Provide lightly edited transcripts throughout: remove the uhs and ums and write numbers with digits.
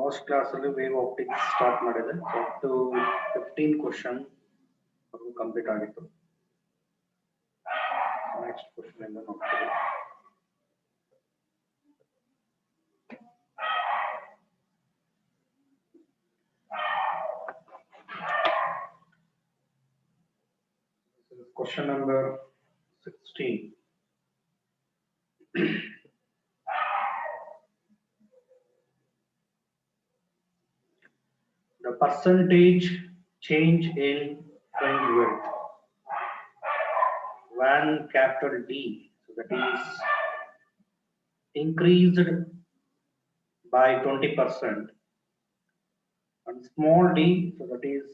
Last ಕ್ಲಾಸಲ್ಲಿ wave optics start ಮಾಡಿದೆ. Up to 15 question complete ಆಗಿತ್ತು. ನೆಕ್ಸ್ಟ್ ಕ್ವಶನ್ ಇಂದ ನೋಡ್ತೀವಿ. Question number 16. The percentage change in fringe width when capital D, so that is increased by 20%, and small d, so that is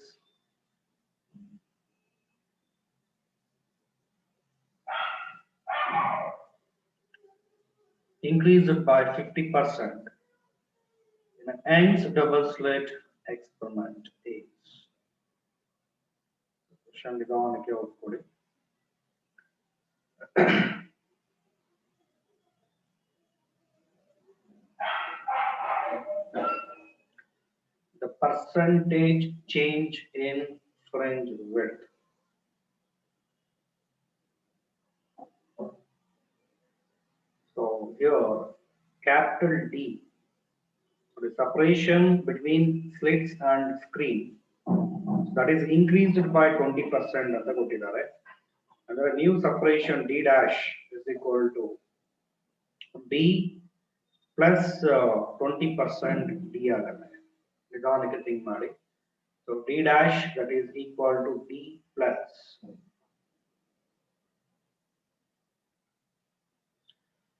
increased by 50% in an Young's double slit experiment is. Question ನಿಧಾನಕ್ಕೆ ಓದ್ಕೊಳ್ಳಿ. The percentage change in fringe width. So here capital D, so the separation between slits and screen, that is increased by 20% ಅಂತ ಕೊಟ್ಟಿದ್ದಾರೆ. ಅಂದ್ರೆ new separation D dash is equal to D plus 20% D ಆಗುತ್ತೆ. ನಿಧಾನಕ್ಕೆ think ಮಾಡಿ. So D dash, that is equal to D plus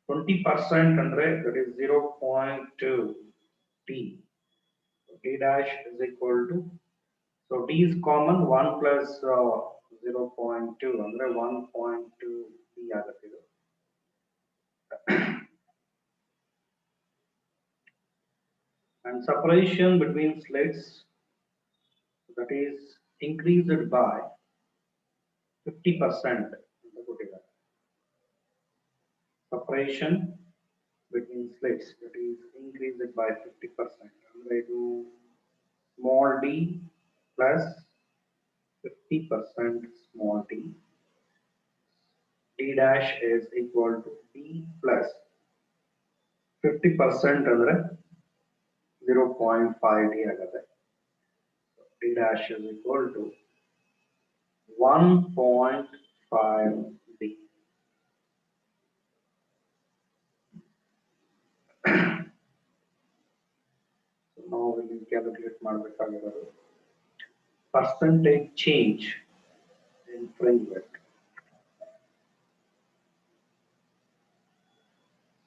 20% andre, that is 0.2 D. So D dash is equal to, so D is common, 1 plus 0.2 andre 1.2 D ಆಗುತ್ತೆ ಇದು. And separation between slits, that is increased by 50%. Separation between slits, that is increased by 50%. Small d plus 50% small d. D dash is equal to d plus 50% andre 0.5 D agade. D dash is equal to 1.5 D. So now we will calculate ಮಾಡಬೇಕಾಗಿರೋದು percentage change in fringe width.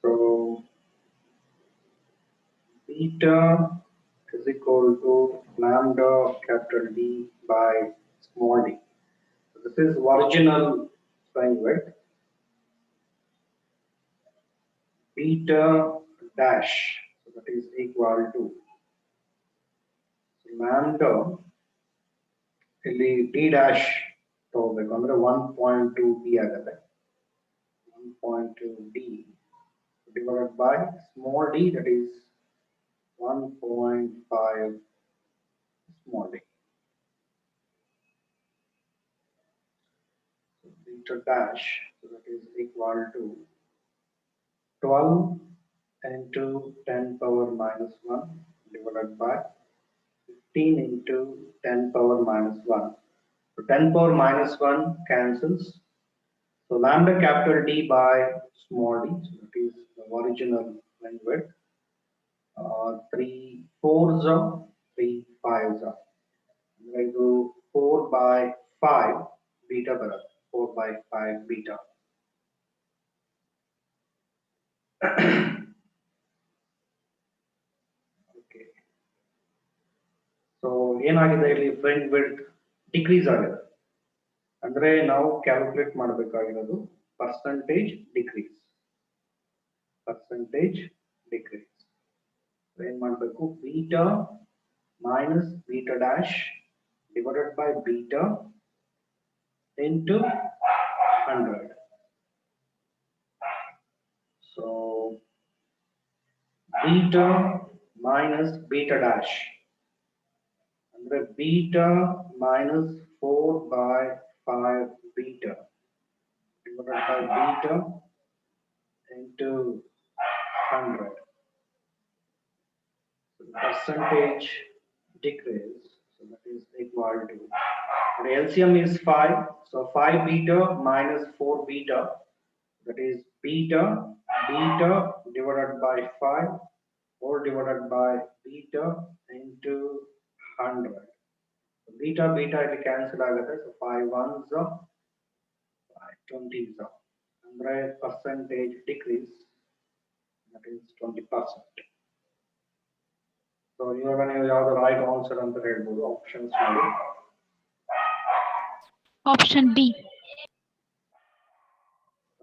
So beta is equal to lambda capital D by small d. So this is original fringe width. Beta dash, so that is equal to lambda ಇಲ್ಲಿ D dash ತಗೋಬೇಕು ಅಂದ್ರೆ 1.2 D ಆಗುತ್ತೆ. 1.2 D divided by small d, that is 1.5 small d. So beta dash, so that is equal to 12 into 10 power minus 1 divided by 15 into 10 power minus 1. So 10 power minus 1 cancels. So lambda capital D by small d, so that is the original fringe width. 3 4s are 3 5s are. We do 4 by 5 beta barabar, 4 by 5 beta. Okay. So ಏನಾಗಿದೆ ಇಲ್ಲಿ fringe width decrease ಆಗಿದೆ. ಅಂದ್ರೆ ನಾವು calculate ಮಾಡಬೇಕಾಗಿರೋದು percentage decrease. Percentage decrease. ಏನ್ ಮಾಡಬೇಕು, beta minus beta dash divided by beta into 100. So beta minus beta dash. Andre beta minus 4 by 5 beta divided by beta into 100. So the percentage decrease, so that is equal to, the LCM is 5, so 5 beta minus 4 beta, that is beta divided by 5 whole divided by beta into 100. So beta ಇಲ್ಲಿ cancel ಆಗುತ್ತೆ, so 5 ones 5 20s ಅಂದ್ರೆ percentage decrease, that is 20%. So ಇವಾಗ ನೀವು ಯಾವುದು right answer ಅಂತ ಹೇಳ್ಬೋದು, options ಮಾಡಿ. Option B.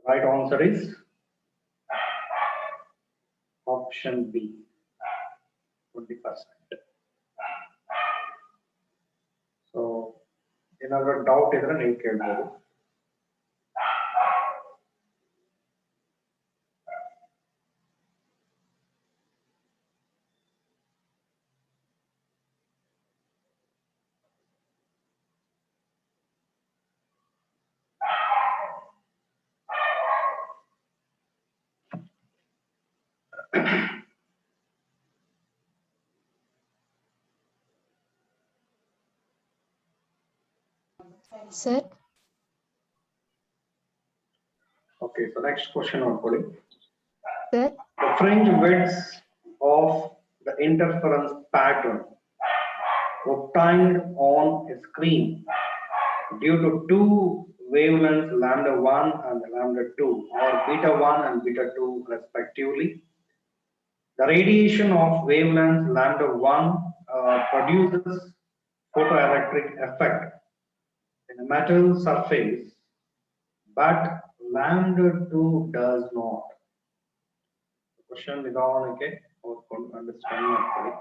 Right answer is option B, 20%. So ಏನಾದರೂ ಡೌಟ್ ಇದ್ರೆ ನೀವು ಕೇಳ್ಬೋದು. Sir. Okay, so next question ನೋಡ್ಕೊಳ್ಳಿ. Sir. The fringe widths of the interference pattern obtained on a screen due to two wavelengths lambda 1 and lambda 2 or beta 1 and beta 2 respectively. The radiation of wavelength lambda 1 produces photoelectric effect in a metal surface, but lambda 2 does not. The question ನಿಧಾನಕ್ಕೆ ಓದ್ಕೊಂಡು understand ಮಾಡ್ಕೊಳ್ಳಿ.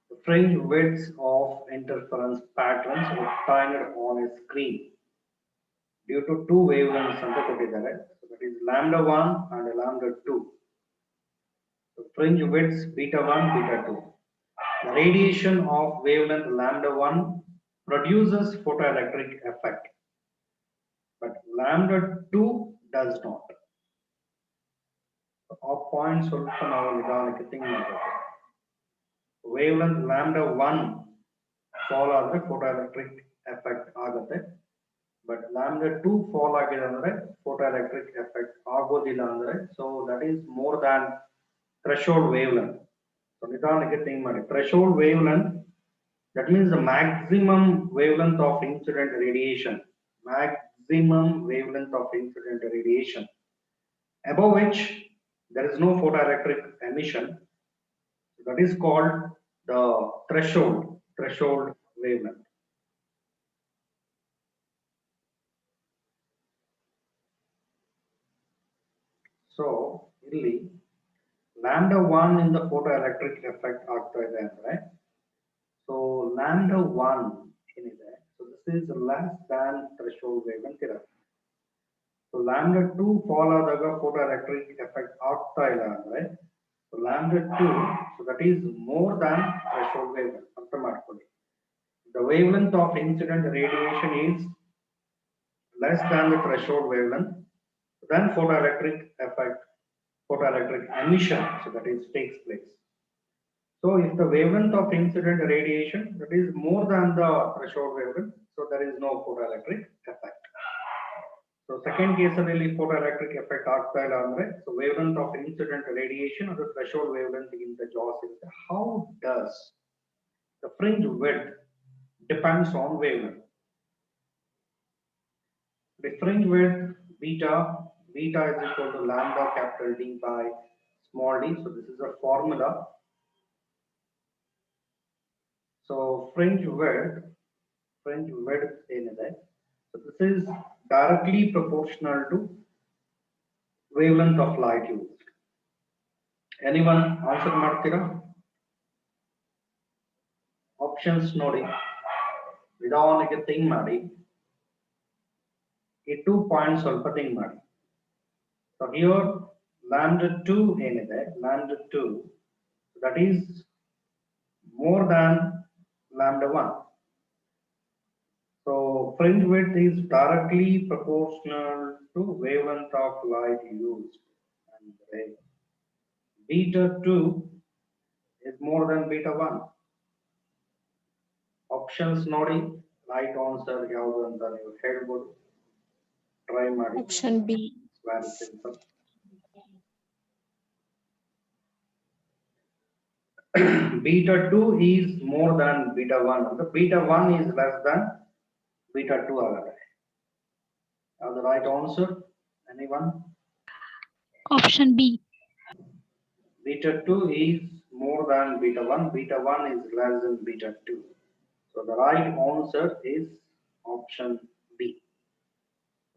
The fringe widths of interference patterns obtained on a screen due to two wavelengths ಅಂತ ಕೊಟ್ಟಿದ್ದಾರೆ. So that is lambda 1 and lambda 2. The fringe widths beta 1, beta 2. The radiation of wavelength lambda 1 produces photoelectric effect, but lambda 2 does not. So our point ಸ್ವಲ್ಪ ನಾವು ನಿಧಾನಕ್ಕೆ think ಮಾಡಬೇಕು. Wavelength lambda 1 fall ಆದರೆ photoelectric effect ಆಗುತ್ತೆ, but lambda 2 fall ಆಗಿದೆ ಅಂದ್ರೆ photoelectric effect ಆಗೋದಿಲ್ಲ ಅಂದ್ರೆ, so that is more than threshold wavelength. So ನಿಧಾನಕ್ಕೆ think ಮಾಡಿ. Threshold wavelength, that means the maximum wavelength of incident radiation, maximum wavelength of incident radiation above which there is no photoelectric emission. That is called the threshold wavelength. So ಇಲ್ಲಿ lambda 1 in the photoelectric effect ಆಗ್ತಾ ಇದೆ ಅಂದ್ರೆ, so lambda 1 ಏನಿದೆ, so this is less than threshold wavelength ಇರುತ್ತೆ. So lambda 2 fall ಆದಾಗ photoelectric effect ಆಗ್ತಾ ಇಲ್ಲ ಅಂದ್ರೆ, so lambda 2, so that is more than threshold wavelength. ಅರ್ಥ ಮಾಡ್ಕೊಳ್ಳಿ. The wavelength of incident radiation is less than the threshold wavelength, then photoelectric effect, photoelectric emission, so that is takes place. So if the wavelength of incident radiation that is more than the threshold wavelength, so there is no photoelectric effect. So second case ಅಲ್ಲಿ photoelectric effect ಆಗ್ತಾ ಇಲ್ಲ ಅಂದ್ರೆ, so wavelength of incident radiation or the threshold wavelength ಗಿಂತ ಜಾಸ್ತಿ ಇರುತ್ತೆ. How does the fringe width depends on wavelength? The fringe width beta is equal to lambda capital D by small d. So this is a formula. So fringe width ಏನಿದೆ, so this is directly proportional to wavelength of light used. Anyone answer ಮಾಡ್ತೀರಾ? Options ನೋಡಿ. ನಿಧಾನಕ್ಕೆ think ಮಾಡಿ ಈ 2 points ಸ್ವಲ್ಪ think ಮಾಡಿ. So here lambda 2 ಏನಿದೆ, lambda 2 that is more than lambda 1. So fringe width is directly proportional to wavelength of light used, and beta 2 is more than beta 1. Options ನೋಡಿ, right answer ಯಾವುದು ಅಂತ ನೀವು ಹೇಳ್ಬೋದು. Try ಮಾಡಿ. Option B. It's very simple. Beta 2 is more than beta 1. The beta 1 is less than beta 2 agade. Now the right answer, anyone? Option B. Beta 2 is more than beta 1. Beta 1 is less than beta 2. So the right answer is option B.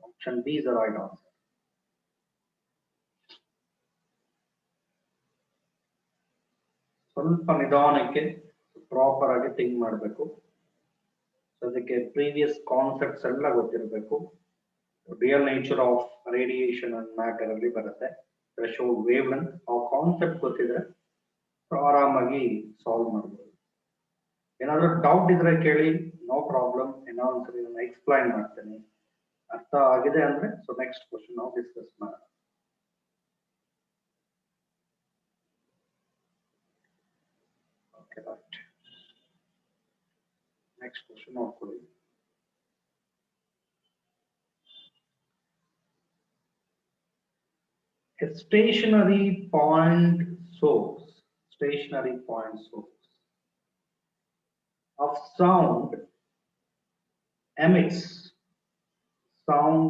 Option B is the right answer. ಸ್ವಲ್ಪ ನಿಧಾನಕ್ಕೆ proper ಆಗಿ think ಮಾಡಬೇಕು. So ಅದಕ್ಕೆ previous concepts ಎಲ್ಲ ಗೊತ್ತಿರಬೇಕು. Real nature of radiation and matter ಅಲ್ಲಿ ಬರುತ್ತೆ. Threshold wavelength ಆ ಕಾನ್ಸೆಪ್ಟ್ ಗೊತ್ತಿದ್ರೆ ಆರಾಮಾಗಿ ಸಾಲ್ವ್ ಮಾಡ್ಬೋದು. ಏನಾದರೂ ಡೌಟ್ ಇದ್ರೆ ಕೇಳಿ, ನೋ ಪ್ರಾಬ್ಲಮ್. ಇನ್ನೊಂದ್ಸರಿ ನಾನು ಎಕ್ಸ್ಪ್ಲೈನ್ ಮಾಡ್ತೇನೆ. ಅರ್ಥ ಆಗಿದೆ ಅಂದ್ರೆ ಸೊ ನೆಕ್ಸ್ಟ್ ಕ್ವಶನ್ ನಾವು ಡಿಸ್ಕಸ್ ಮಾಡೋಣ. Right. Next question ನೋಡ್ಕೊಳ್ಳಿ. A stationary point source of sound emits sound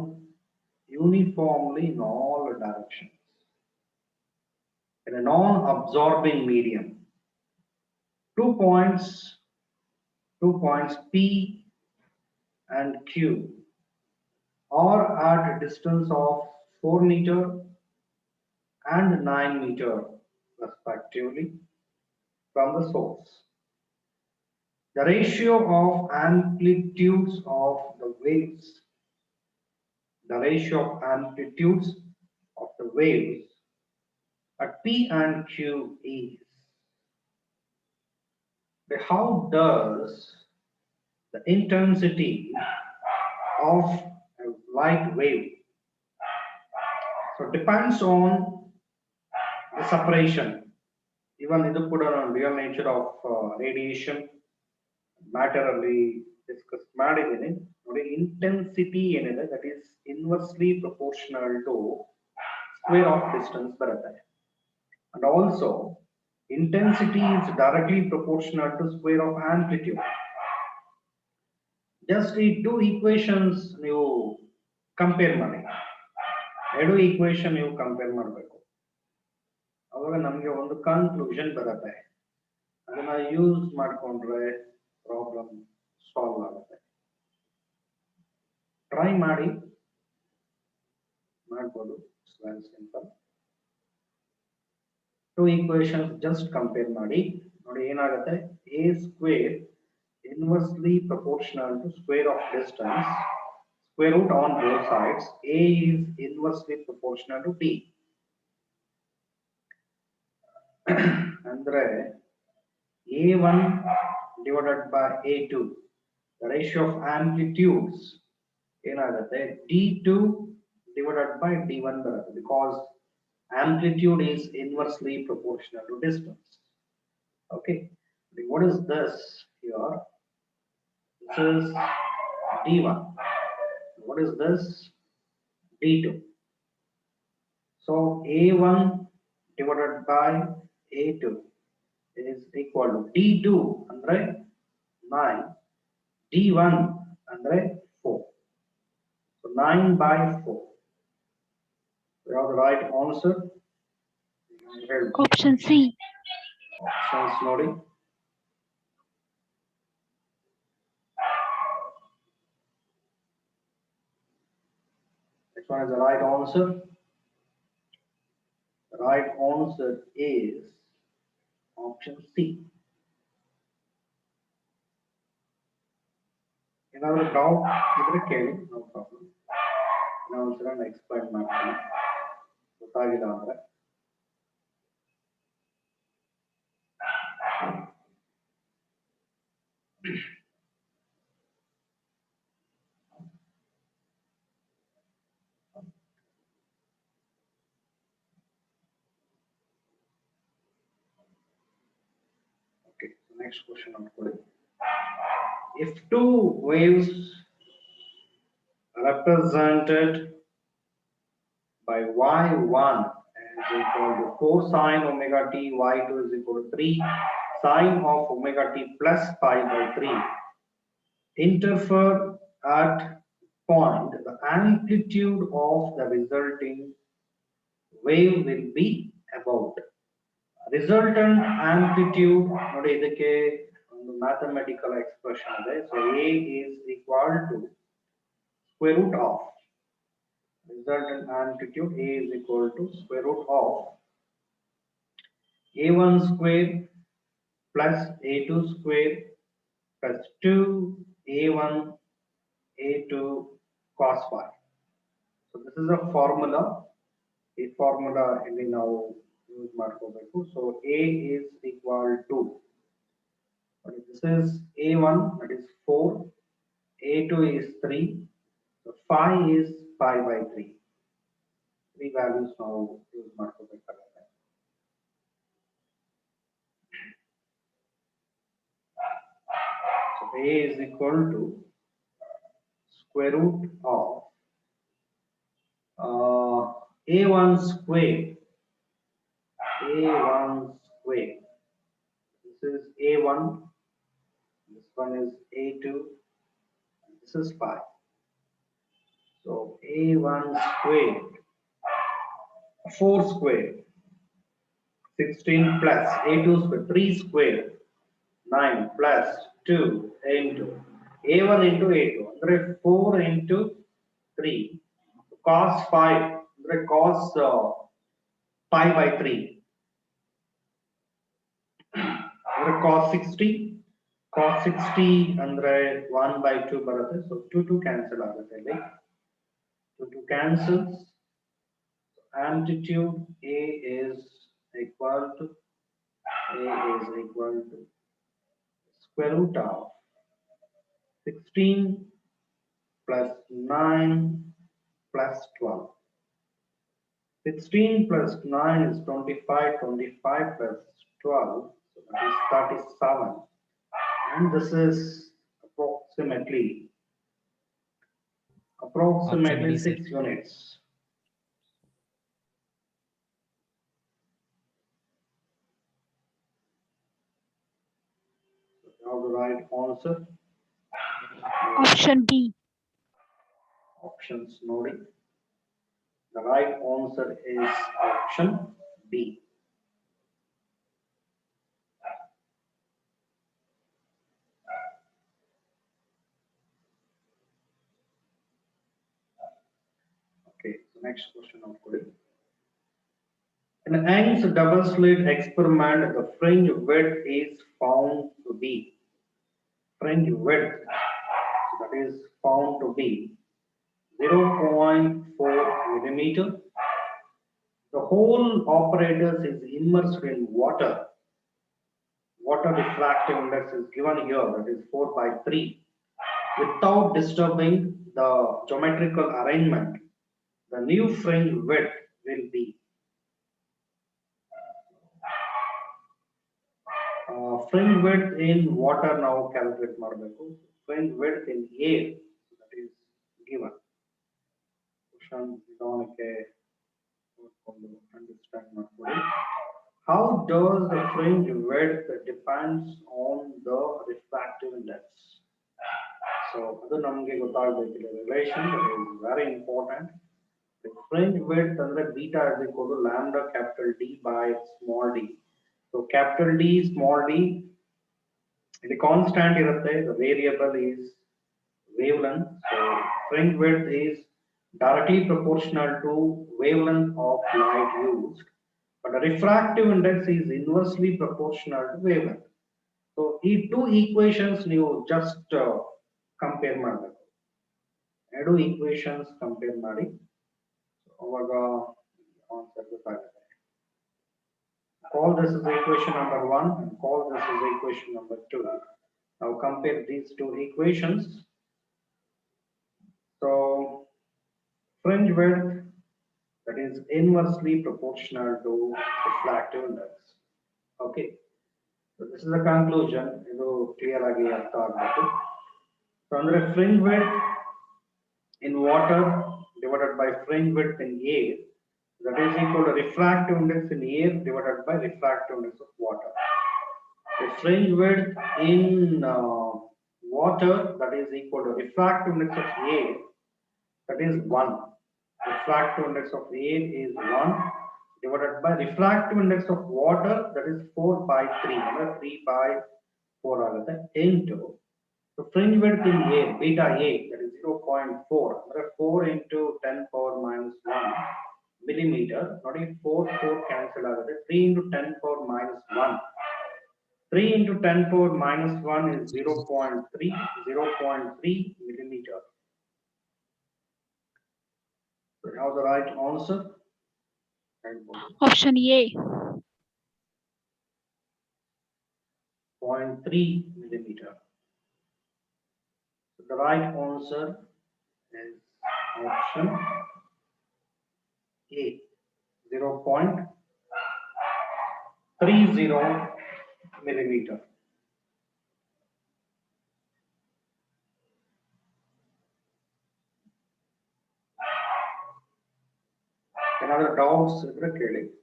uniformly in all directions in a non-absorbing medium. 2 points P and Q are at a distance of 4 meter and 9 meter respectively from the source. The ratio of amplitudes of the waves at P and Q is. How does the intensity of a light wave, so depends on the separation. Even idu kuda real nature of radiation matter alli discuss madidini nodi. Intensity enide that is inversely proportional to square of distance barutte, and also intensity is directly proportional to square of amplitude. Just ಈ 2 equations ನೀವು compare ಮಾಡಿ, 2 equation ನೀವು compare ಮಾಡಬೇಕು. ಅವಾಗ ನಮಗೆ ಒಂದು conclusion ಬರುತ್ತೆ. ಅದನ್ನ ಯೂಸ್ ಮಾಡಿಕೊಂಡ್ರೆ ಪ್ರಾಬ್ಲಮ್ ಸಾಲ್ವ್ ಆಗುತ್ತೆ. ಟ್ರೈ ಮಾಡ್ಬೋದು. It's very simple. 2 equations just compare ಮಾಡಿ ನೋಡಿ ಏನಾಗುತ್ತೆ. a square inversely proportional to square of distance, square root on both sides. A is inversely proportional to d. andre a1 divided by a2, the ratio of amplitudes ಏನಾಗುತ್ತೆ d2 divided by d1 ಬರುತ್ತೆ, because amplitude is inversely proportional to distance. Okay, what is this here? This is d1. What is this? d2. So a1 divided by a2 is equal to d2 andre 9, d1 andre 4. So 9 by 4. We have the right answer. Option C. Options ನೋಡಿ. Which one is the right answer? The right answer is option C. ಏನಾದರೂ doubt ಇದ್ರೆ ಕೇಳಿ, no problem. ಇನ್ನೊಂದ್ಸಲ explain ಮಾಡ್ತೀನಿ ಗೊತ್ತಾಗಿಲ್ಲ ಅಂದ್ರೆ. Okay, next question on. If two waves represented by y1 is equal to 4 sine omega t, y2 is equal to 3 sine of omega t plus pi by 3 interfere at point, the amplitude of the resulting wave will be about. Resultant amplitude ನೋಡಿ ಇದಕ್ಕೆ ಒಂದು mathematical expression ಇದೆ. So A is equal to square root of resultant amplitude. A is equal to square root of A1 square plus A2 square plus 2A1 A2 cos phi. So this is a formula. A formula ಇಲ್ಲಿ ನಾವು use ಮಾಡ್ಕೋಬೇಕು. So A is equal to, this is A1, that is 4, A2 is 3, so phi is pi by 3. Three values ನಾವು use ಮಾಡ್ಕೋಬೇಕಾಗುತ್ತೆ. So A is equal to square root of A1 square. A1 square. This is A1. This one is A2. This is pi. So A1 square, 4 square, 16 plus A2 square, 3 square, 9 plus 2 into A1 into A2. Andre 4 into 3 cos 5. Andre cos pi by 3. Andre cos 60. Cos 60 andre 1 by 2 ಬರುತ್ತೆ. So 2 cancel ಆಗುತ್ತೆ ಇಲ್ಲಿ. 2 cancels. Amplitude A is equal to square root of 16 plus 9 plus 12. 16 plus 9 is 25, 25 plus 12, so that is 37. And this is approximately 6 units. Now the right answer. Option B. Options ನೋಡಿ. The right answer is option B. Okay, so next question of today. In Young's double slit experiment, the fringe width is found to be fringe width, so that is found to be 0.4 millimeter. The whole apparatus is immersed in water. Water refractive index is given here, that is 4/3. Without disturbing the geometrical arrangement, the new fringe width will be fringe width in water. Now calculate ಮಾಡಬೇಕು. Fringe width in air, that is given. Question ಇದಕ್ಕೆ understand ಮಾಡ್ಕೊಳ್ಳಿ. How does the fringe width depends on the refractive index? So ಅದು ನಮಗೆ ಗೊತ್ತಾಗಬೇಕಿಲ್ಲ. Relation that is very important. The fringe width ಅಂದ್ರೆ beta is equal to lambda capital D by small d. So capital D small d, the constant irutte, the variable is wavelength. So fringe width is directly proportional to wavelength of light used, but the refractive index is inversely proportional to wavelength. So these two equations you just compare ಮಾಡಬೇಕು. ಎರಡು equations compare ಮಾಡಿ ಅವಾಗ answer ಗೊತ್ತಾಗುತ್ತೆ. Call this is equation number 1 and call this is equation number 2. Now compare these two equations. So fringe width, that is inversely proportional to refractive index. Okay, so this is the conclusion. Idu clear agi artha agಬೇಕು. So andre fringe width in water divided by fringe width in air, that is equal to refractive index in air divided by refractive index of water. The fringe width in water, that is equal to refractive index of air, that is 1. Refractive index of air is 1 divided by refractive index of water, that is 4 by 3, 3 by 4 ಆಗುತ್ತೆ into the fringe width in air, beta A, that is 0.4, 4 into 10 power minus 1 millimeter, not 4 cancel ಆಗುತ್ತೆ, 3 into 10 power minus 1. 3 into 10 power minus 1 is 0.3 millimeter. So now the right answer. Option A. 0.3 millimeter. So the right answer is option A, 0.30 millimeter. Another doubts,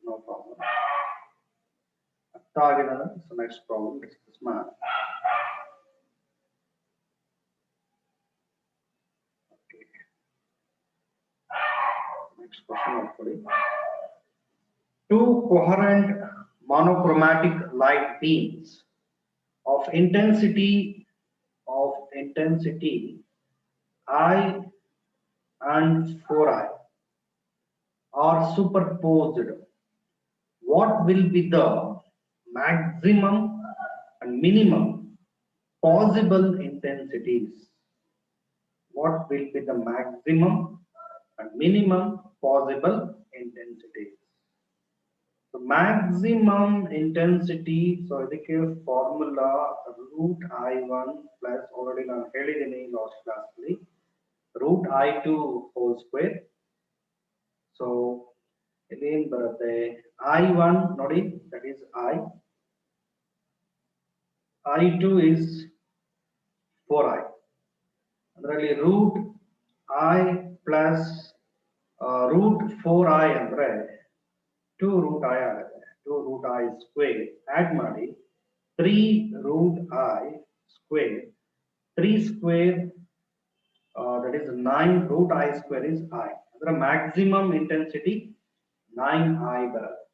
no problem. So next problem, discuss math. Okay. Next question, hopefully. Two coherent monochromatic light beams of intensity I and 4I are superposed. What will be the maximum and minimum possible intensities? What will be the maximum and minimum possible intensities? So maximum intensity, so idike formula root I1 plus already ನಾನು ಹೇಳಿದ್ದೀನಿ last class ಅಲ್ಲಿ root I2 whole square. So again ಬರುತ್ತೆ I1 ನೋಡಿ, that is I2 is 4I, ಅದರಲ್ಲಿ root I plus root 4I ಅಂದ್ರೆ 2 root I ಆಗುತ್ತೆ, 2 root I square add ಮಾಡಿ 3 root I square, 3 square that is 9 root I square is I. The maximum intensity 9I ಬರುತ್ತೆ.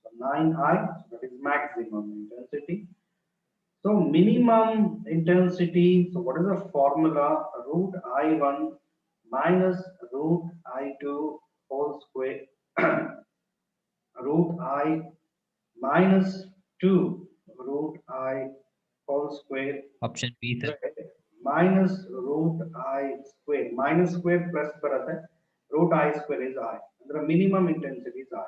So 9I, so that is maximum intensity. So minimum intensity, so what is the formula? Root I1 minus root I2 whole square root I minus 2 root I whole square. Option B, sir. Minus root I square, minus square plus ಬರುತ್ತೆ, root I square is I. The minimum intensity is I.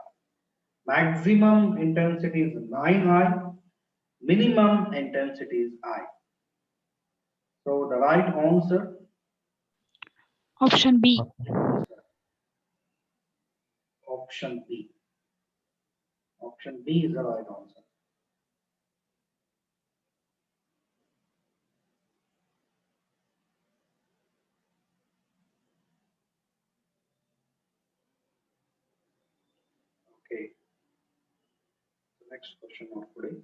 Maximum intensity is 9I, minimum intensity is I. So the right answer, Option B. option B. Option B is the right answer. Okay. The next question, hopefully.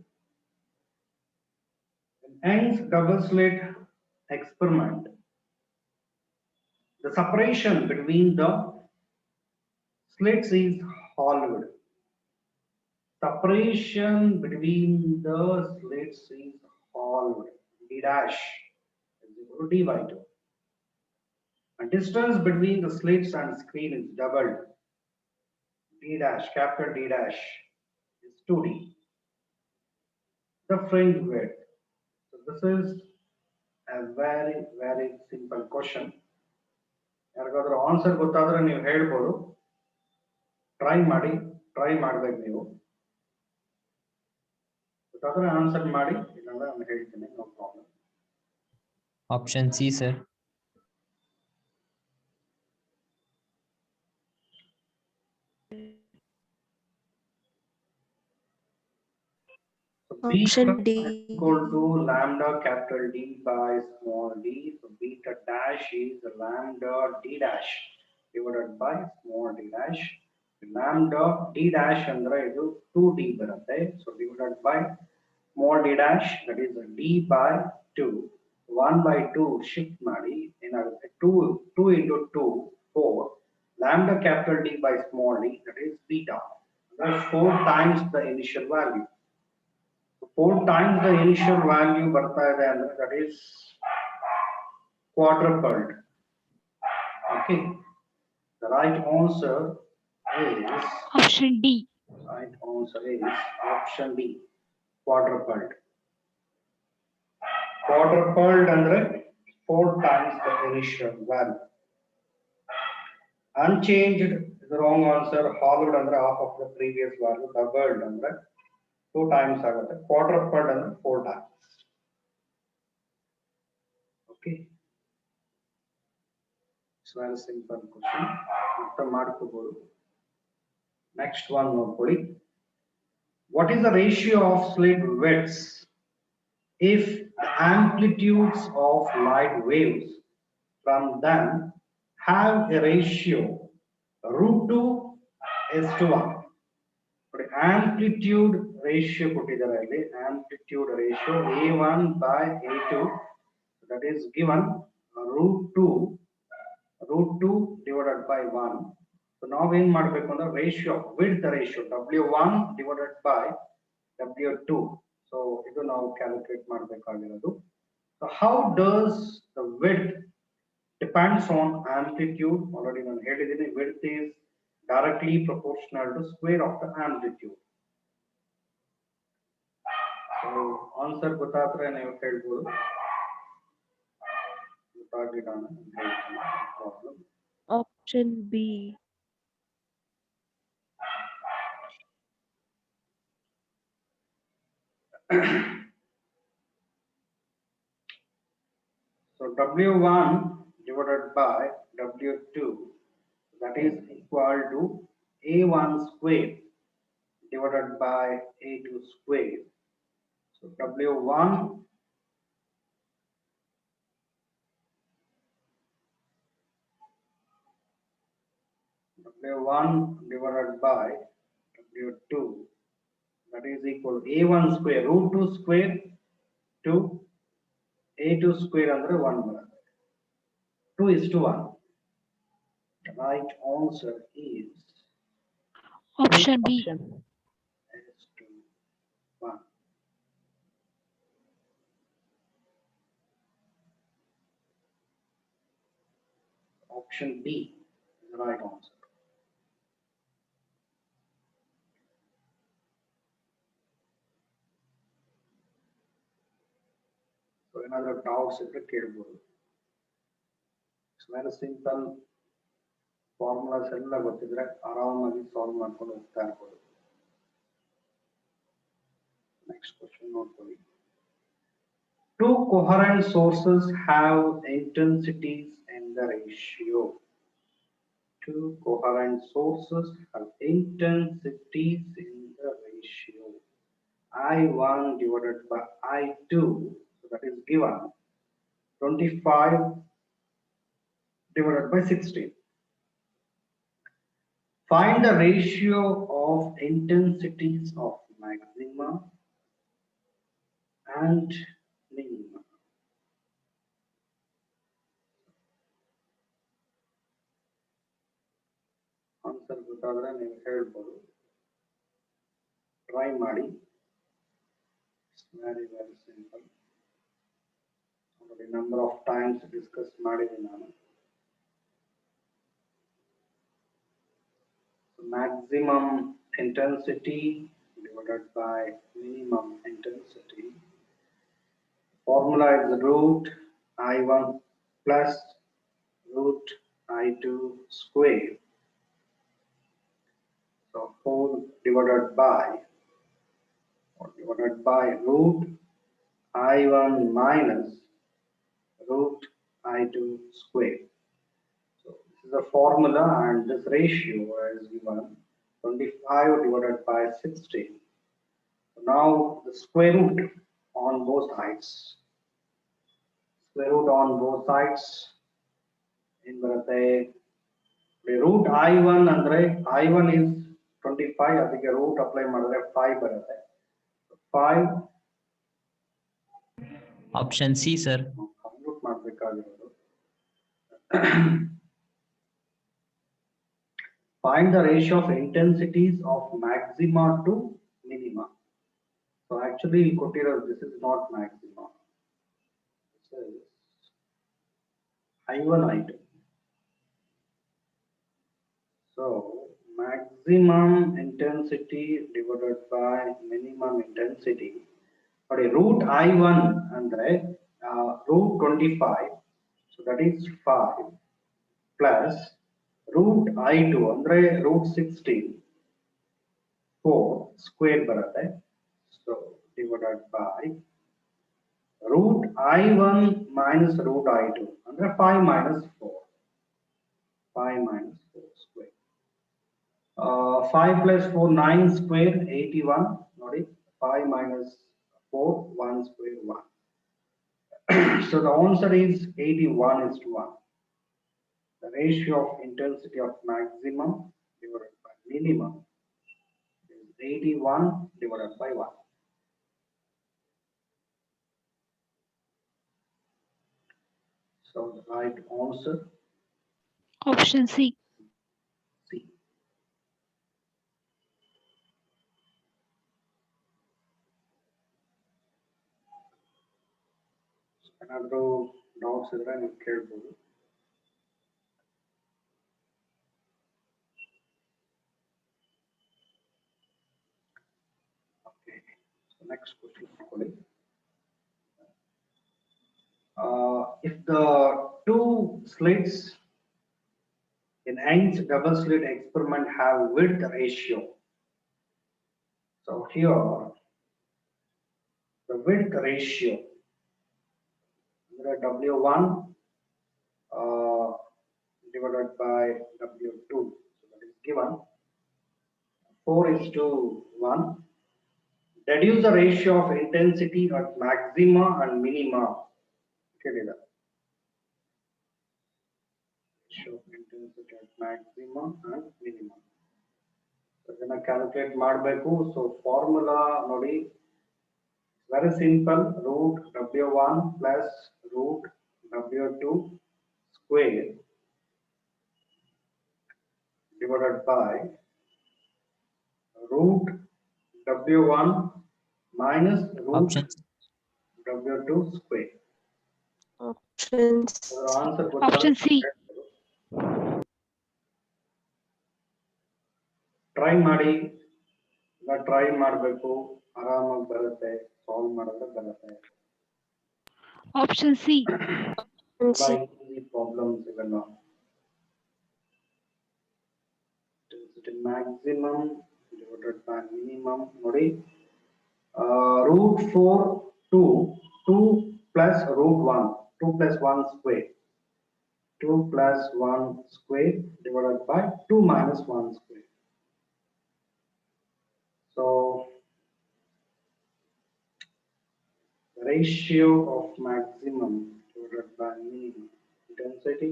In Young's double slit experiment, the separation between the slits is hollowed. Separation between the slits is hollowed. D dash is equal to D by 2. And distance between the slits and screen is doubled. D dash, capital D dash is 2D. The fringe width. So this is a very simple question. ಯಾರಿಗಾದ್ರೂ answer ಗೊತ್ತಾದ್ರೆ ನೀವು ಹೇಳ್ಬೋದು, try ಮಾಡ್ಬೇಕು ನೀವು. ಗೊತ್ತಾದ್ರೆ answer ಮಾಡಿ, ಇಲ್ಲಾಂದ್ರೆ ನಾನು ಹೇಳ್ತೀನಿ, no problem. Option C, sir. Option D. Equal to lambda capital D by small d. So beta dash is lambda d dash divided by small d dash. Lambda d dash andre idu 2d barutte. So divided by small d dash, that is d by 2. 1 by 2 shift ಮಾಡಿ ಏನಾಗುತ್ತೆ, 2 into 2 4. Lambda capital D by small d, that is beta. That is 4 times the initial value. 4 times the initial value ಬರ್ತಾ ಇದೆ ಅಂದ್ರೆ that is quadrupled. Okay, the right answer is Option D. right answer is option D, quadrupled. Quadrupled andre 4 times the initial value. Unchanged is the wrong answer. Hollowed andre half of the previous value. Doubled andre 2 times ಆಗುತ್ತೆ. Quadrupled ಅಂದ್ರೆ 4 times. Okay, it's very simple question. ಅರ್ಥ ಮಾಡ್ಕೋಬಹುದು. Next one ನೋಡ್ಕೊಳ್ಳಿ. What is the ratio of slit widths if the amplitudes of light waves from them have a ratio √2:1? Amplitude ratio ಕೊಟ್ಟಿದ್ದಾರೆ ಇಲ್ಲಿ. Amplitude ratio A1 by A2, that is given √2 divided by 1. So now ಏನ್ ಮಾಡಬೇಕು ಅಂದ್ರೆ ratio, width ratio W1 divided by W2. So ಇದು ನಾವು calculate ಮಾಡಬೇಕಾಗಿರೋದು. So how does the width depends on amplitude? Already ನಾನು ಹೇಳಿದ್ದೀನಿ, width is directly proportional to square of the amplitude. So answer ಗೊತ್ತಾದ್ರೆ ನೀವು ಹೇಳ್ಬೋದು, ಗೊತ್ತಾಗಲಿಲ್ಲ ಅಂದ್ರೆ problem. Option B. So W1 divided by W2, that is equal to A1 square divided by A2 square. So W1 divided by W2, that is equal to A1 square √2 square to A2 square under 1 ಬರುತ್ತೆ. 2:1. The right answer is Option B. 2:1. Option B is the right answer. So another doubts ಇದ್ರೆ ಕೇಳಬಹುದು. It's very simple. Formulas ಎಲ್ಲ ಗೊತ್ತಿದ್ರೆ ಆರಾಮಾಗಿ solve ಮಾಡ್ಕೊಂಡು ಹೋಗ್ತಾ ಇರ್ಬೋದು. Next question ನೋಡ್ಕೊಳ್ಳಿ. Two coherent sources have intensities in the ratio. Two coherent sources have intensities in the ratio I1 divided by I2. So that is given 25 divided by 16. Find the ratio of intensities of maxima and minima. Answer ಗೊತ್ತಾದ್ರೆ ನೀವು ಹೇಳ್ಬೋದು, try ಮಾಡಿ. Very simple. Already number of times discuss ಮಾಡಿದ್ದೀನಿ ನಾನು. Maximum intensity divided by minimum intensity. Formula is root I1 plus root I2 square. So 4 divided by root I1 minus root I2 square. So this is a formula, and this ratio is given 25 divided by 16. So now the square root on both sides. Square root on both sides in barate root I1 andre I1 is 25, adike root apply madre 5 barate. 5 Option C, sir. compute ಮಾಡಬೇಕಾಗಿರೋದು. Find the ratio of intensities of maxima to minima. So actually ಕೊಟ್ಟಿರೋದು this is not maxima. This is I1 I2. So maximum intensity divided by minimum intensity. Okay, root I1 andre root 25. So that is 5 plus root I2 andre root 16. 4 square barate. So divided by root I1 minus root I2 andre 5 minus 4. 5 minus 4 square. 5 plus 4 9 square 81. Nodi 5 minus 4 1 square 1. So the answer is 81 is to 1. The ratio of intensity of maximum divided by minimum is 81 divided by 1. So the right answer Option C. C. ಏನಾದರೂ doubts ಇದ್ರೆ ನೀವು ಕೇಳ್ಬೋದು. Okay, so next question ನೋಡ್ಕೊಳ್ಳಿ. If the two slits in Young's double slit experiment have width ratio, so here the width ratio W1 divided by W2, so that is given 4:1. Deduce the ratio of intensity at maxima and minima. Okay, ratio of intensity at maxima and minima. So then calculate ಮಾಡಬೇಕು. So formula ನೋಡಿ, very simple. Root W1 plus root W2 square divided by root W1 minus root Option W2 square. Options. So the answer Option C. Try ಮಾಡಿ, ಇಲ್ಲ try ಮಾಡಬೇಕು, ಆರಾಮಾಗಿ ಬರುತ್ತೆ, solve ಮಾಡಿದ್ರೆ ಬರುತ್ತೆ. Option C. Problems ಇವೆಲ್ಲ. Maximum divided by minimum ನೋಡಿ, root 4 2 plus root 1 2 plus 1 square 2 plus 1 square divided by 2 minus 1 square. So the ratio of maximum divided by minimum intensity,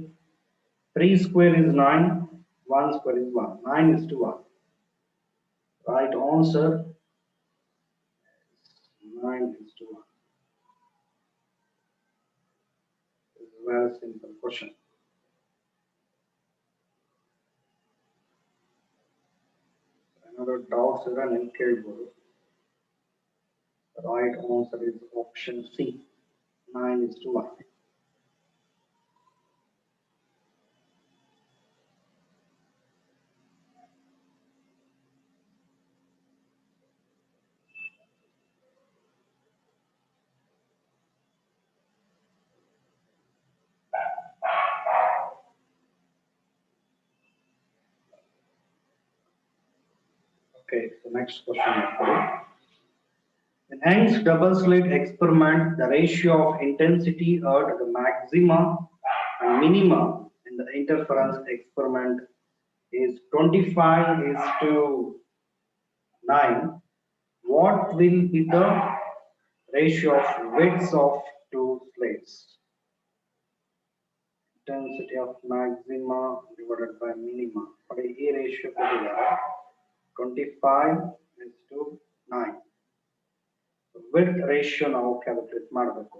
3 square is 9, 1 square is 1, 9 is to 1. Right answer is 9 is to 1. It's a very simple question. Another doubts is an incredible. The right answer is option C, 9 is to 1. Okay, so next question. In Young's double slit experiment, the ratio of intensity at the maxima and minima in the interference experiment is 25:9. What will be the ratio of widths of two slits? Intensity of maxima divided by minima. For a ratio, 25:9. Width ratio ನಾವು calculate ಮಾಡಬೇಕು.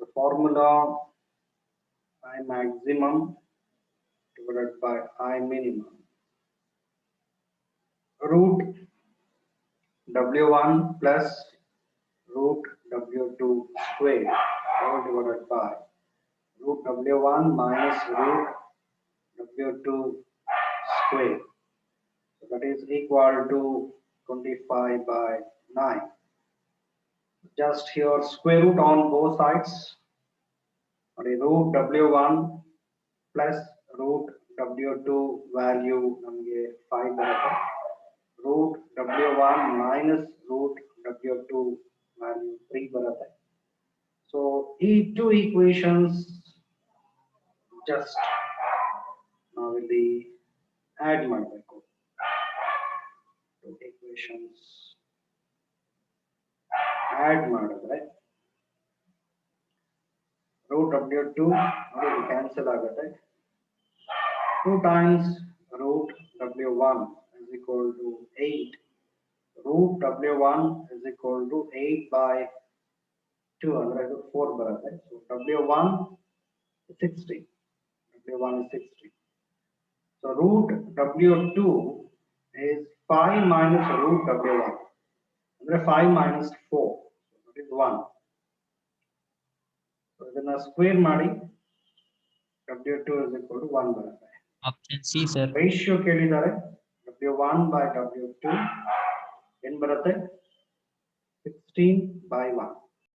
The formula I maximum divided by I minimum. Root W1 plus root W2 square all divided by root W1 minus root W2 square. So that is equal to 25/9. Just here square root on both sides. Root W1 plus root W2 value ನಮಗೆ 5 ಬರುತ್ತೆ. Root W1 minus root W2 value 3 ಬರುತ್ತೆ. So ಈ two equations just ನಾವಿಲ್ಲಿ add ಮಾಡಬೇಕು. Two equations add ಮಾಡಿದ್ರೆ root W2 ನೋಡಿ cancel ಆಗುತ್ತೆ. 2 times root W1 is equal to 8. Root W1 is equal to 8/2 ಅಂದ್ರೆ 4 ಬರುತ್ತೆ. So W1 is 60. W1 is 60. So root W2 is 5 minus root W1 ಅಂದ್ರೆ 5 minus 4. So that is 1. So ಇದನ್ನ square ಮಾಡಿ W2 is equal to 1 ಬರುತ್ತೆ. Option C, sir. Ratio ಕೇಳಿದ್ದಾರೆ W1/W2 ಏನು ಬರುತ್ತೆ 16/1.